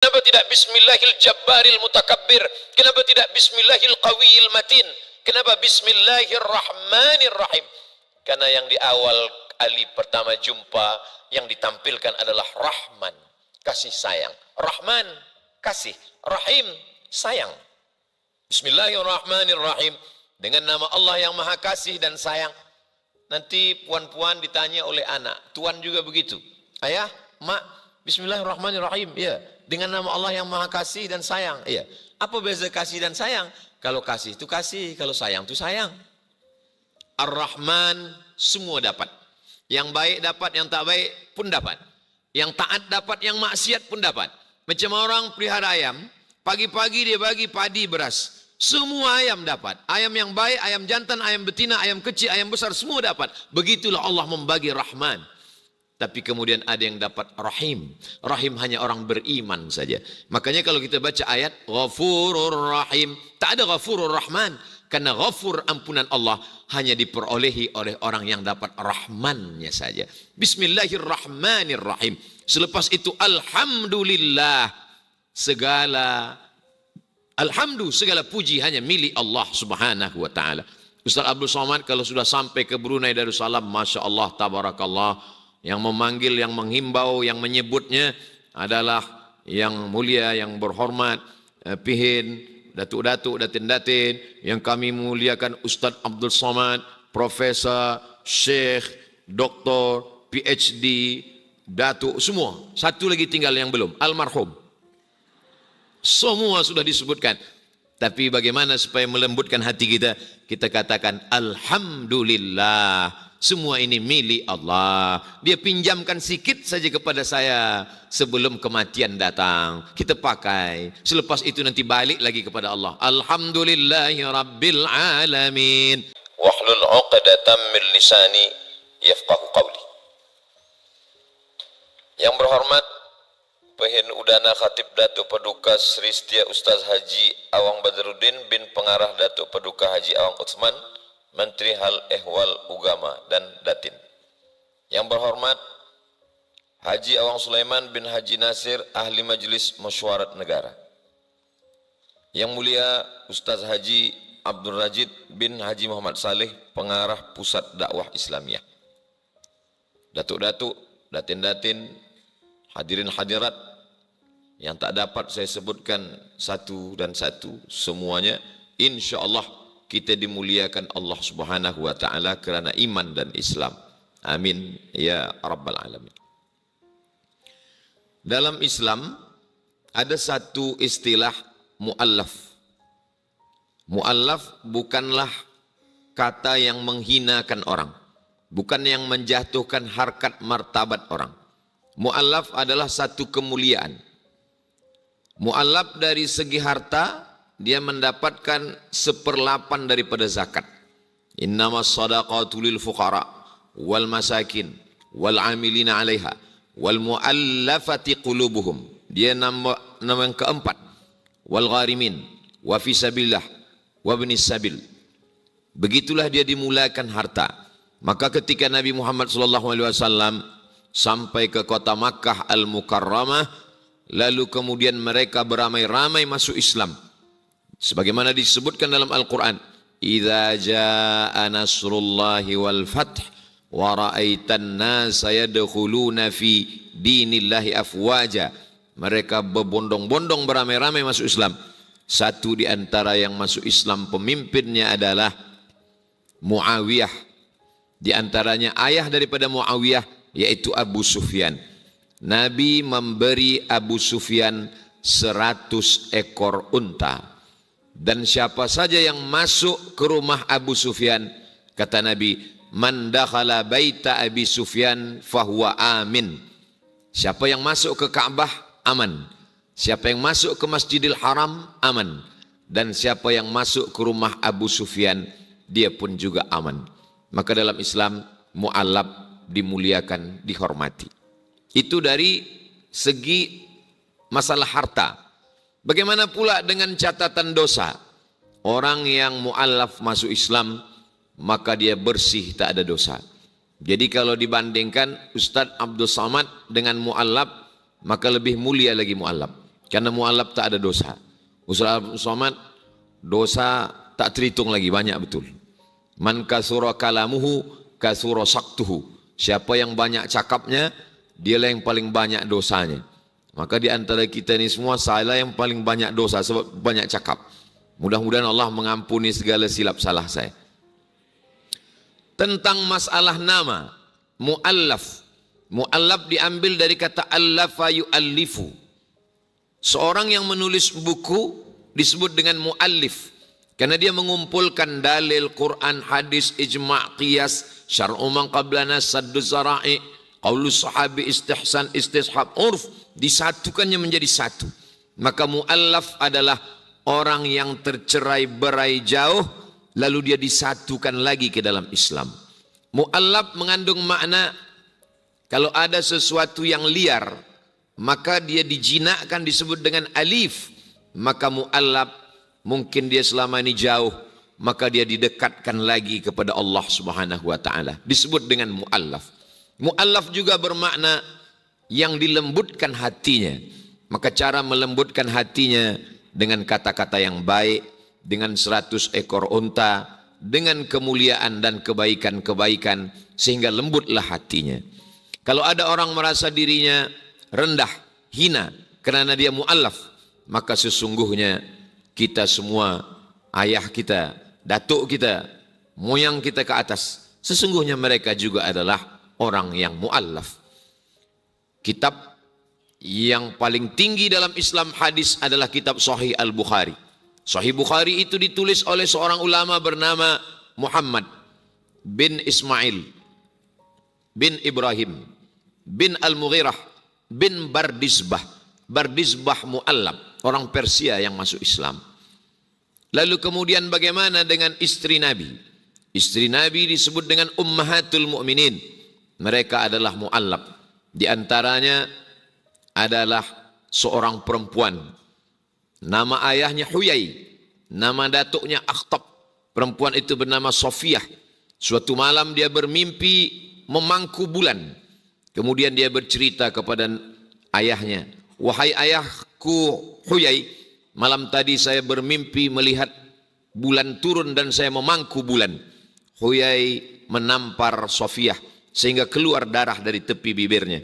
Kenapa tidak Bismillahil Jabbaril Mutakabbir? Kenapa tidak Bismillahil Qawiyil Matin? Kenapa Bismillahirrahmanirrahim? Karena yang di awal kali pertama jumpa yang ditampilkan adalah Rahman, kasih sayang. Rahman, kasih. Rahim, sayang. Bismillahirrahmanirrahim. Dengan nama Allah yang maha kasih dan sayang. Nanti puan-puan ditanya oleh anak. Tuan juga begitu. Ayah, mak, Bismillahirrahmanirrahim. Ya, dengan nama Allah yang maha kasih dan sayang. Ya. Apa beza kasih dan sayang? Kalau kasih itu kasih, kalau sayang itu sayang. Ar-Rahman, semua dapat. Yang baik dapat, yang tak baik pun dapat. Yang taat dapat, yang maksiat pun dapat. Macam orang pelihara ayam, pagi-pagi dia bagi padi beras. Semua ayam dapat. Ayam yang baik, ayam jantan, ayam betina, ayam kecil, ayam besar, semua dapat. Begitulah Allah membagi Rahman. Tapi kemudian ada yang dapat Rahim. Rahim hanya orang beriman saja. Makanya kalau kita baca ayat Ghafurur Rahim, tak ada Ghafurur Rahman. Karena Ghafur, ampunan Allah, hanya diperolehi oleh orang yang dapat Rahmannya saja. Bismillahirrahmanirrahim. Selepas itu Alhamdulillah. Segala puji hanya milik Allah subhanahu wa ta'ala. Ustaz Abdul Somad kalau sudah sampai ke Brunei Darussalam, Masya Allah, Tabarakallah. Yang memanggil, yang menghimbau, yang menyebutnya adalah yang mulia, yang berhormat, Pihin, Datuk-datuk, datin-datin, yang kami muliakan Ustaz Abdul Somad, Profesor, Syekh, Doktor, PhD, Datuk, semua. Satu lagi tinggal yang belum, almarhum. Semua sudah disebutkan. Tapi bagaimana supaya melembutkan hati kita? Kita katakan Alhamdulillah. Semua ini milik Allah. Dia pinjamkan sikit saja kepada saya sebelum kematian datang. Kita pakai. Selepas itu nanti balik lagi kepada Allah. Alhamdulillahi Rabbil Alamin. Wahlul 'uqdatam min lisani yafqahu qawli. Yang berhormat Pehin Udana Khatib Datuk Paduka Sri Setia Ustaz Haji Awang Badruddin bin Pengarah Datuk Paduka Haji Awang Utsman, Menteri Hal Ehwal Ugama dan Datin. Yang berhormat Haji Awang Sulaiman bin Haji Nasir, Ahli Majelis Mesyuarat Negara. Yang mulia Ustaz Haji Abdul Rajid bin Haji Muhammad Saleh, Pengarah Pusat Dakwah Islamiyah. Datuk-datuk, datin-datin, hadirin hadirat, yang tak dapat saya sebutkan satu dan satu, semuanya insya-Allah kita dimuliakan Allah Subhanahu wa taala kerana iman dan Islam. Amin ya rabbal alamin. Dalam Islam ada satu istilah muallaf. Muallaf bukanlah kata yang menghinakan orang, bukan yang menjatuhkan harkat martabat orang. Muallaf adalah satu kemuliaan. Muallaf dari segi harta, dia mendapatkan 1/8 daripada zakat. Innamas shadaqatu lil fuqara wal masakin wal amilina 'alaiha wal muallafati qulubuhum. Dia nama yang keempat. Wal gharimin wa fi sabilillah wa ibnis sabil. Begitulah dia dimulakan harta. Maka ketika Nabi Muhammad sallallahu alaihi wasallam sampai ke kota Makkah Al-Mukarramah, lalu kemudian mereka beramai-ramai masuk Islam. Sebagaimana disebutkan dalam Al-Quran, "Idza jaa nasrullahi wal fath wa ra'aitan nasa yadkhuluna fi dinillahi afwaja." Mereka berbondong-bondong beramai-ramai masuk Islam. Satu di antara yang masuk Islam pemimpinnya adalah Muawiyah. Di antaranya ayah daripada Muawiyah yaitu Abu Sufyan. Nabi memberi Abu Sufyan 100 ekor unta. Dan siapa saja yang masuk ke rumah Abu Sufyan, kata Nabi, man dakhala baita Abi Sufyan fahuwa amin. Siapa yang masuk ke Ka'bah, aman. Siapa yang masuk ke Masjidil Haram, aman. Dan siapa yang masuk ke rumah Abu Sufyan, dia pun juga aman. Maka dalam Islam, mu'allab dimuliakan, dihormati. Itu dari segi masalah harta. Bagaimana pula dengan catatan dosa? Orang yang mu'allaf masuk Islam, maka dia bersih, tak ada dosa. Jadi kalau dibandingkan Ustaz Abdul Somad dengan mu'allaf, maka lebih mulia lagi mu'allaf. Karena mu'allaf tak ada dosa. Ustaz Somad, dosa tak terhitung lagi, banyak betul. Man kasura kalamuhu kasura saktuhu. Siapa yang banyak cakapnya, dialah yang paling banyak dosanya. Maka di antara kita ini semua, saya yang paling banyak dosa sebab banyak cakap. Mudah-mudahan Allah mengampuni segala silap salah saya. Tentang masalah nama, mu'allaf. Mu'allaf diambil dari kata allafa yu'allifu. Seorang yang menulis buku disebut dengan mu'allif. Karena dia mengumpulkan dalil, Quran, hadis, ijma', qiyas, syar'u man qablana, saddu zara'i, qaulus sahabi, istihsan, istishab, urf. Disatukannya menjadi satu. Maka mu'allaf adalah orang yang tercerai berai jauh, lalu dia disatukan lagi ke dalam Islam. Mu'allaf mengandung makna, kalau ada sesuatu yang liar, maka dia dijinakkan disebut dengan alif. Maka mu'allaf, mungkin dia selama ini jauh, maka dia didekatkan lagi kepada Allah Subhanahu wa ta'ala. Disebut dengan mu'allaf. Mu'allaf juga bermakna yang dilembutkan hatinya. Maka cara melembutkan hatinya dengan kata-kata yang baik, dengan 100 ekor unta, dengan kemuliaan dan kebaikan-kebaikan, sehingga lembutlah hatinya. Kalau ada orang merasa dirinya rendah, hina, kerana dia mu'allaf, maka sesungguhnya kita semua, ayah kita, datuk kita, moyang kita ke atas, sesungguhnya mereka juga adalah orang yang mu'allaf. Kitab yang paling tinggi dalam Islam hadis adalah kitab Sahih Al-Bukhari. Sahih Bukhari itu ditulis oleh seorang ulama bernama Muhammad bin Ismail bin Ibrahim bin Al-Mughirah bin Bardisbah. Bardisbah mu'allaf, orang Persia yang masuk Islam. Lalu kemudian bagaimana dengan istri Nabi? Istri Nabi disebut dengan Ummahatul Mu'minin. Mereka adalah mu'allaf. Di antaranya adalah seorang perempuan. Nama ayahnya Huyai, nama datuknya Akhtab. Perempuan itu bernama Sofiyah. Suatu malam dia bermimpi memangku bulan. Kemudian dia bercerita kepada ayahnya, wahai ayahku Huyai, malam tadi saya bermimpi melihat bulan turun dan saya memangku bulan. Huyai menampar Sofiyah sehingga keluar darah dari tepi bibirnya.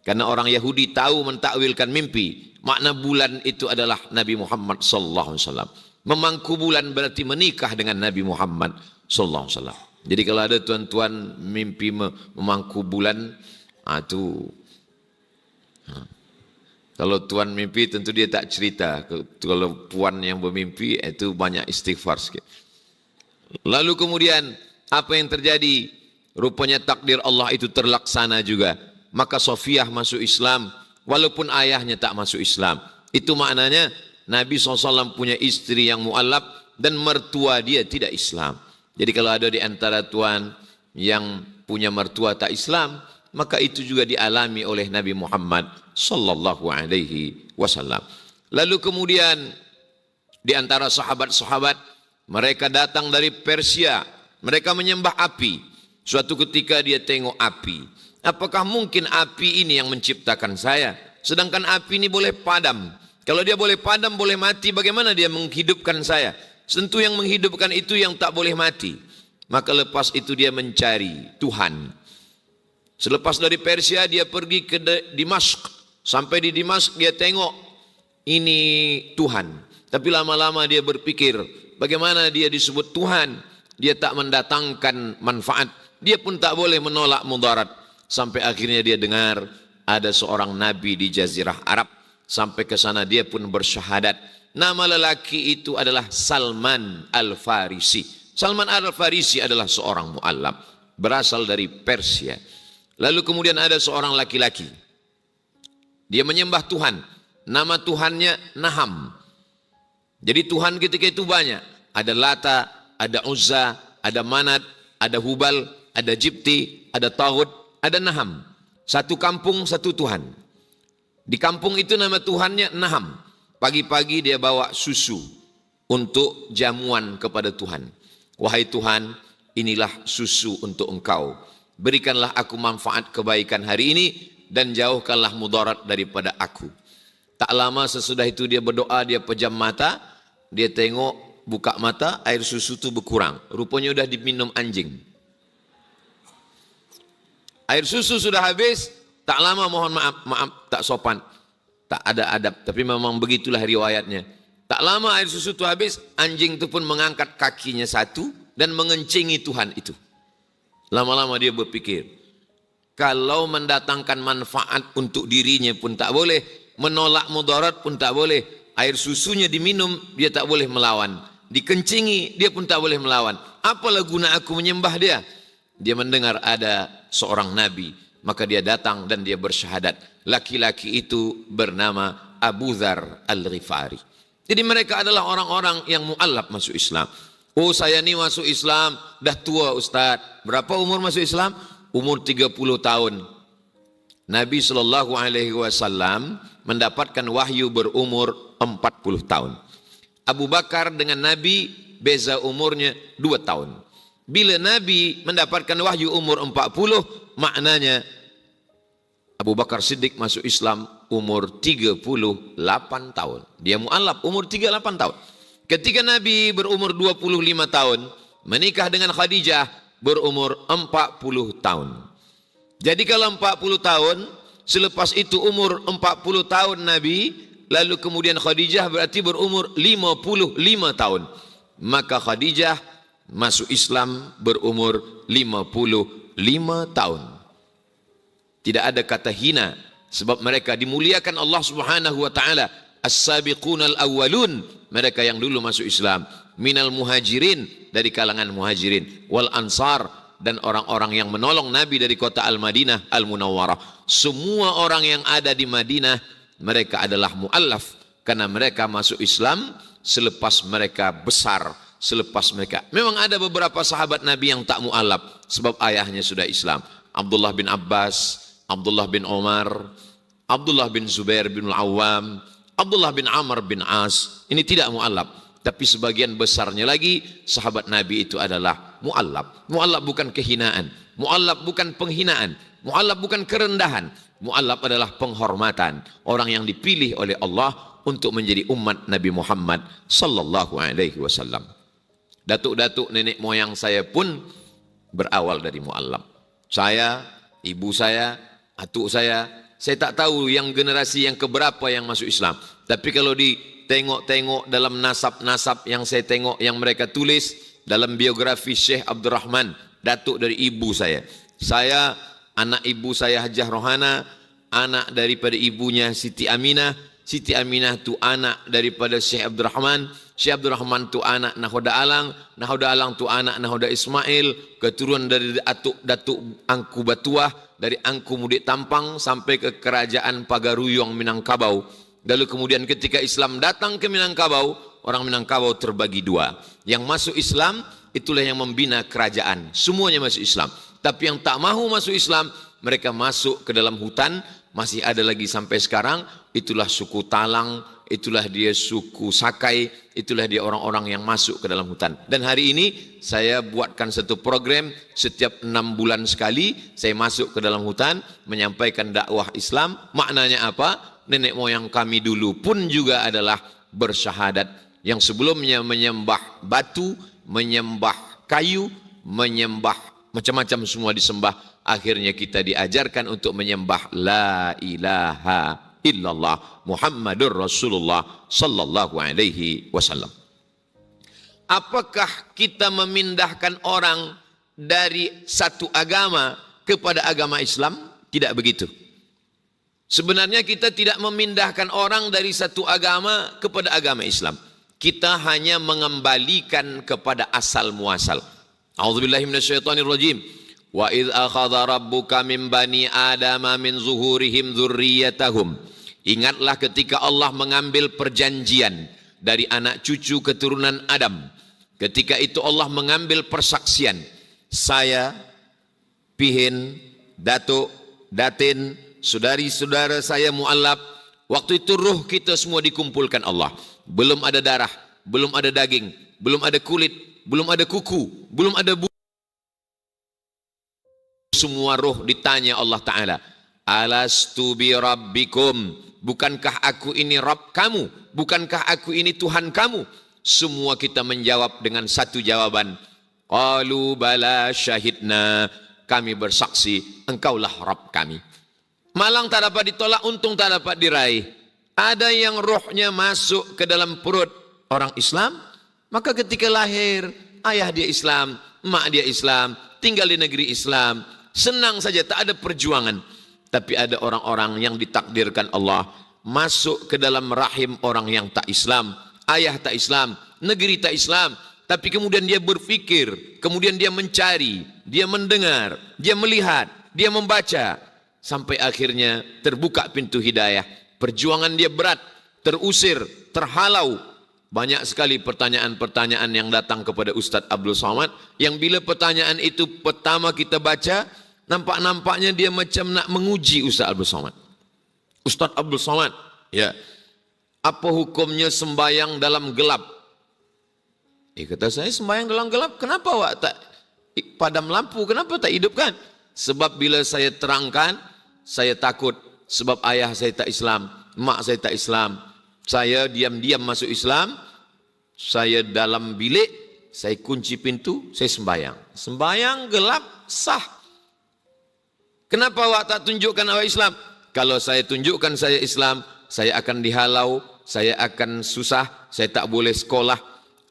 Karena orang Yahudi tahu mentakwilkan mimpi. Makna bulan itu adalah Nabi Muhammad sallallahu alaihi wasallam. Memangku bulan berarti menikah dengan Nabi Muhammad sallallahu alaihi wasallam. Jadi kalau ada tuan-tuan mimpi memangku bulan, itu kalau tuan mimpi tentu dia tak cerita. Kalau puan yang bermimpi itu banyak istighfar sikit. Lalu kemudian apa yang terjadi? Rupanya takdir Allah itu terlaksana juga. Maka Sofiyah masuk Islam walaupun ayahnya tak masuk Islam. Itu maknanya Nabi SAW punya istri yang mu'allaf dan mertua dia tidak Islam. Jadi kalau ada di antara tuan yang punya mertua tak Islam, maka itu juga dialami oleh Nabi Muhammad sallallahu alaihi wasallam. Lalu kemudian di antara sahabat-sahabat, mereka datang dari Persia, mereka menyembah api. Suatu ketika dia tengok api. Apakah mungkin api ini yang menciptakan saya? Sedangkan api ini boleh padam. Kalau dia boleh padam, boleh mati, bagaimana dia menghidupkan saya? Tentu yang menghidupkan itu yang tak boleh mati. Maka lepas itu dia mencari Tuhan. Selepas dari Persia dia pergi ke Dimashq. Sampai di Dimashq dia tengok ini Tuhan. Tapi lama-lama dia berpikir bagaimana dia disebut Tuhan. Dia tak mendatangkan manfaat. Dia pun tak boleh menolak mudarat. Sampai akhirnya dia dengar ada seorang nabi di Jazirah Arab. Sampai ke sana dia pun bersyahadat. Nama lelaki itu adalah Salman Al-Farisi. Salman Al-Farisi adalah seorang mu'allaf. Berasal dari Persia. Lalu kemudian ada seorang laki-laki. Dia menyembah Tuhan. Nama Tuhannya Naham. Jadi Tuhan ketika itu banyak. Ada Lata, ada Uzza, ada Manat, ada Hubal, ada Jibti, ada Taghut, ada Naham. Satu kampung, satu Tuhan. Di kampung itu nama Tuhannya Naham. Pagi-pagi dia bawa susu untuk jamuan kepada Tuhan. Wahai Tuhan, inilah susu untuk engkau. Berikanlah aku manfaat kebaikan hari ini dan jauhkanlah mudarat daripada aku. Tak lama sesudah itu dia berdoa, dia pejam mata, dia tengok, buka mata, air susu itu berkurang. Rupanya sudah diminum anjing. Air susu sudah habis, tak lama, mohon maaf, tak sopan, tak ada adab, tapi memang begitulah riwayatnya. Tak lama air susu itu habis, anjing itu pun mengangkat kakinya satu dan mengencingi Tuhan itu. Lama-lama dia berpikir, kalau mendatangkan manfaat untuk dirinya pun tak boleh, menolak mudarat pun tak boleh, air susunya diminum, dia tak boleh melawan, dikencingi, dia pun tak boleh melawan, apalah guna aku menyembah dia? Dia mendengar ada seorang nabi, maka dia datang dan dia bersyahadat. Laki-laki itu bernama Abu Dzar Al-Ghifari. Jadi mereka adalah orang-orang yang mu'allaf masuk Islam. Oh, saya ni masuk Islam dah tua Ustaz. Berapa umur masuk Islam? Umur 30 tahun. Nabi SAW mendapatkan wahyu berumur 40 tahun. Abu Bakar dengan Nabi beza umurnya 2 tahun. Bila Nabi mendapatkan wahyu umur 40, maknanya Abu Bakar Siddiq masuk Islam umur 38 tahun. Dia mu'allaf umur 38 tahun. Ketika Nabi berumur 25 tahun, menikah dengan Khadijah berumur 40 tahun. Jadi kalau 40 tahun, selepas itu umur 40 tahun Nabi, lalu kemudian Khadijah berarti berumur 55 tahun. Maka Khadijah masuk Islam berumur 55 tahun. Tidak ada kata hina, sebab mereka dimuliakan Allah Subhanahu wa taala. As-sabiqunal awwalun, mereka yang dulu masuk Islam, minal muhajirin, dari kalangan muhajirin, wal ansar, dan orang-orang yang menolong Nabi dari kota Al-Madinah Al-Munawwarah. Semua orang yang ada di Madinah, mereka adalah mu'allaf, karena mereka masuk Islam selepas mereka besar, selepas mereka. Memang ada beberapa sahabat Nabi yang tak mu'allaf, sebab ayahnya sudah Islam. Abdullah bin Abbas, Abdullah bin Umar, Abdullah bin Zubair bin Al-Awwam, Abdullah bin Amr bin As, ini tidak mu'allaf. Tapi sebagian besarnya lagi sahabat Nabi itu adalah mu'allaf. Mu'allaf bukan kehinaan, mu'allaf bukan penghinaan, mu'allaf bukan kerendahan. Mu'allaf adalah penghormatan, orang yang dipilih oleh Allah untuk menjadi umat Nabi Muhammad sallallahu alaihi wasallam. Datuk-datuk nenek moyang saya pun berawal dari mu'allaf. Saya, ibu saya, atuk saya tak tahu yang generasi yang keberapa yang masuk Islam. Tapi kalau ditengok-tengok dalam nasab-nasab yang saya tengok, yang mereka tulis dalam biografi Syekh Abdurrahman, datuk dari ibu saya. Saya, anak ibu saya Hajah Rohana, anak daripada ibunya Siti Aminah. Siti Aminah tu anak daripada Syekh Abdurrahman. Syekh Abdurrahman tu anak Nahoda Alang. Nahoda Alang tu anak Nahoda Ismail. Keturunan dari Datuk Angku Batuah, dari Angku Mudik Tampang sampai ke kerajaan Pagaruyung Minangkabau. Lalu kemudian ketika Islam datang ke Minangkabau, orang Minangkabau terbagi dua. Yang masuk Islam, itulah yang membina kerajaan. Semuanya masuk Islam. Tapi yang tak mahu masuk Islam, mereka masuk ke dalam hutan. Masih ada lagi sampai sekarang. Itulah suku Talang, itulah dia suku Sakai, itulah dia orang-orang yang masuk ke dalam hutan. Dan hari ini saya buatkan satu program, setiap 6 bulan sekali saya masuk ke dalam hutan menyampaikan dakwah Islam. Maknanya apa? Nenek moyang kami dulu pun juga adalah bersyahadat, yang sebelumnya menyembah batu, menyembah kayu, menyembah macam-macam, semua disembah. Akhirnya kita diajarkan untuk menyembah la ilaha illallah Muhammadur Rasulullah sallallahu alaihi wasallam. Apakah kita memindahkan orang dari satu agama kepada agama Islam? Tidak begitu. Sebenarnya kita tidak memindahkan orang dari satu agama kepada agama Islam. Kita hanya mengembalikan kepada asal muasal. A'udzubillahi minasyaitonirrajim. Wa idz akhadha rabbuka min bani adama min zuhurihim dzurriyyatahum. Ingatlah ketika Allah mengambil perjanjian dari anak cucu keturunan Adam. Ketika itu Allah mengambil persaksian. Saya, Pihin, Datuk, Datin, saudari-saudara saya mu'allaf, waktu itu ruh kita semua dikumpulkan Allah. Belum ada darah, belum ada daging, belum ada kulit, belum ada kuku, belum ada bulu. Semua ruh ditanya Allah Ta'ala, alastu bi rabbikum, bukankah aku ini Rabb kamu, bukankah aku ini Tuhan kamu? Semua kita menjawab dengan satu jawaban, qalu bala syahidna, kami bersaksi engkaulah Rabb kami. Malang tak dapat ditolak, untung tak dapat diraih. Ada yang rohnya masuk ke dalam perut orang Islam, maka ketika lahir ayah dia Islam, mak dia Islam, tinggal di negeri Islam, senang saja, tak ada perjuangan. Tapi ada orang-orang yang ditakdirkan Allah masuk ke dalam rahim orang yang tak Islam, ayah tak Islam, negeri tak Islam, tapi kemudian dia berfikir, kemudian dia mencari, dia mendengar, dia melihat, dia membaca, sampai akhirnya terbuka pintu hidayah. Perjuangan dia berat, terusir, terhalau. Banyak sekali pertanyaan-pertanyaan yang datang kepada Ustadz Abdul Somad, yang bila pertanyaan itu pertama kita baca, nampak-nampaknya dia macam nak menguji Ustadz Abdul Somad. Ustadz Abdul Somad, ya, apa hukumnya sembayang dalam gelap? Kata saya, sembayang dalam gelap, kenapa awak tak padam lampu, kenapa tak hidupkan? Sebab bila saya terangkan, saya takut, sebab ayah saya tak Islam, mak saya tak Islam, saya diam-diam masuk Islam, saya dalam bilik, saya kunci pintu, saya sembayang. Sembayang gelap sah. Kenapa awak tak tunjukkan awak Islam? Kalau saya tunjukkan saya Islam, saya akan dihalau, saya akan susah, saya tak boleh sekolah.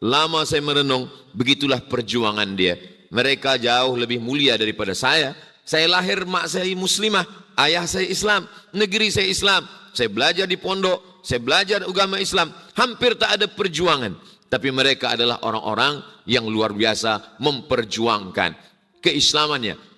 Lama saya merenung, begitulah perjuangan dia. Mereka jauh lebih mulia daripada saya. Saya lahir, mak saya muslimah, ayah saya Islam, negeri saya Islam. Saya belajar di pondok, saya belajar agama Islam. Hampir tak ada perjuangan. Tapi mereka adalah orang-orang yang luar biasa memperjuangkan keislamannya.